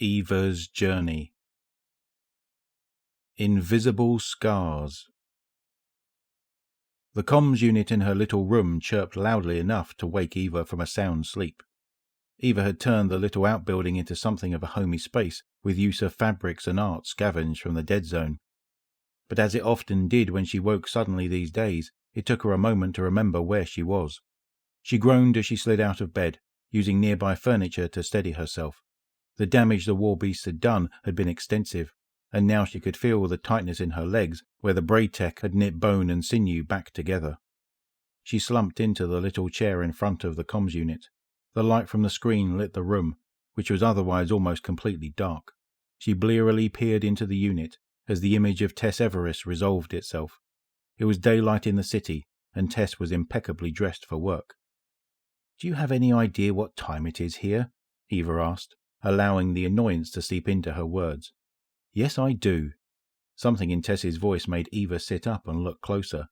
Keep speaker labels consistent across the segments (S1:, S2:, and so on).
S1: Eva's Journey. Invisible Scars. The comms unit in her little room chirped loudly enough to wake Eva from a sound sleep. Eva had turned the little outbuilding into something of a homey space, with use of fabrics and art scavenged from the dead zone. But as it often did when she woke suddenly these days, it took her a moment to remember where she was. She groaned as she slid out of bed, using nearby furniture to steady herself. The damage the war beasts had done had been extensive, and now she could feel the tightness in her legs where the braid tech had knit bone and sinew back together. She slumped into the little chair in front of the comms unit. The light from the screen lit the room, which was otherwise almost completely dark. She blearily peered into the unit as the image of Tess Everest resolved itself. It was daylight in the city, and Tess was impeccably dressed for work. "Do you have any idea what time it is here?" Eva asked, allowing the annoyance to seep into her words. "Yes, I do." Something in Tess's voice made Eva sit up and look closer.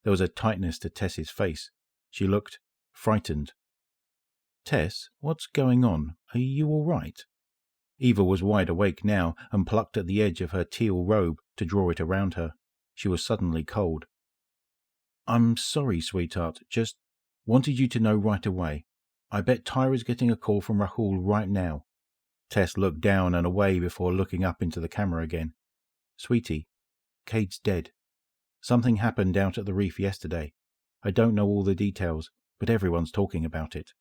S1: There was a tightness to Tess's face. She looked frightened. "Tess, what's going on? Are you all right?" Eva was wide awake now and plucked at the edge of her teal robe to draw it around her. She was suddenly cold. "I'm sorry, sweetheart. Just wanted you to know right away. I bet Tyra's getting a call from Rahul right now." Tess looked down and away before looking up into the camera again. "Sweetie, Cade's dead. Something happened out at the reef yesterday. I don't know all the details, but everyone's talking about it."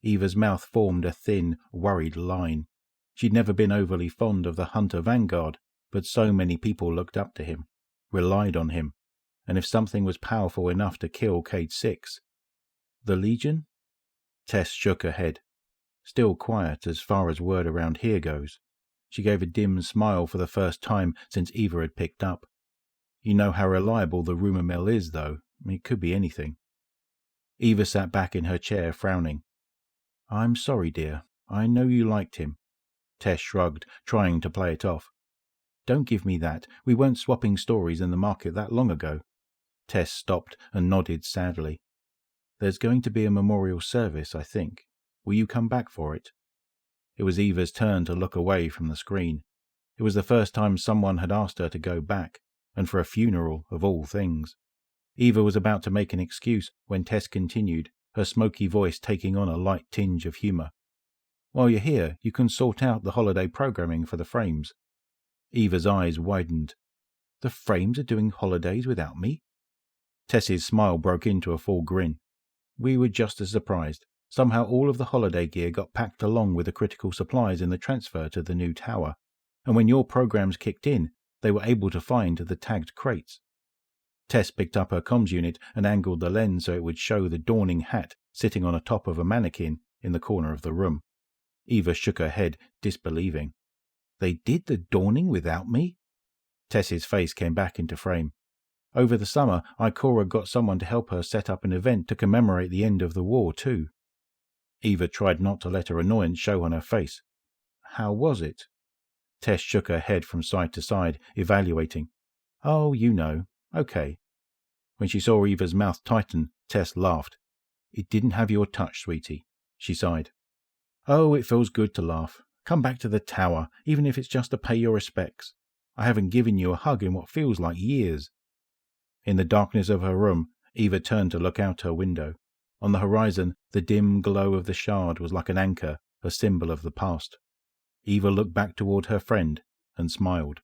S1: Eva's mouth formed a thin, worried line. She'd never been overly fond of the Hunter Vanguard, but so many people looked up to him, relied on him, and if something was powerful enough to kill Cade 6... The Legion? Tess shook her head. Still quiet as far as word around here goes. She gave a dim smile for the first time since Eva had picked up. "You know how reliable the rumour mill is, though. It could be anything." Eva sat back in her chair, frowning. "I'm sorry, dear. I know you liked him." Tess shrugged, trying to play it off. "Don't give me that. We weren't swapping stories in the market that long ago." Tess stopped and nodded sadly. "There's going to be a memorial service, I think. Will you come back for it?" It was Eva's turn to look away from the screen. It was the first time someone had asked her to go back, and for a funeral of all things. Eva was about to make an excuse when Tess continued, her smoky voice taking on a light tinge of humour. "While you're here, you can sort out the holiday programming for the Frames." Eva's eyes widened. "The Frames are doing holidays without me?" Tess's smile broke into a full grin. "We were just as surprised. Somehow all of the holiday gear got packed along with the critical supplies in the transfer to the new tower, and when your programs kicked in, they were able to find the tagged crates." Tess picked up her comms unit and angled the lens so it would show the Dawning hat sitting on a top of a mannequin in the corner of the room. Eva shook her head, disbelieving. "They did the Dawning without me?" Tess's face came back into frame. "Over the summer, Ikora got someone to help her set up an event to commemorate the end of the war, too." Eva tried not to let her annoyance show on her face. "How was it?" Tess shook her head from side to side, evaluating. "Oh, you know. Okay." When she saw Eva's mouth tighten, Tess laughed. "It didn't have your touch, sweetie," she sighed. "Oh, it feels good to laugh. Come back to the tower, even if it's just to pay your respects. I haven't given you a hug in what feels like years." In the darkness of her room, Eva turned to look out her window. On the horizon, the dim glow of the shard was like an anchor, a symbol of the past. Eva looked back toward her friend and smiled.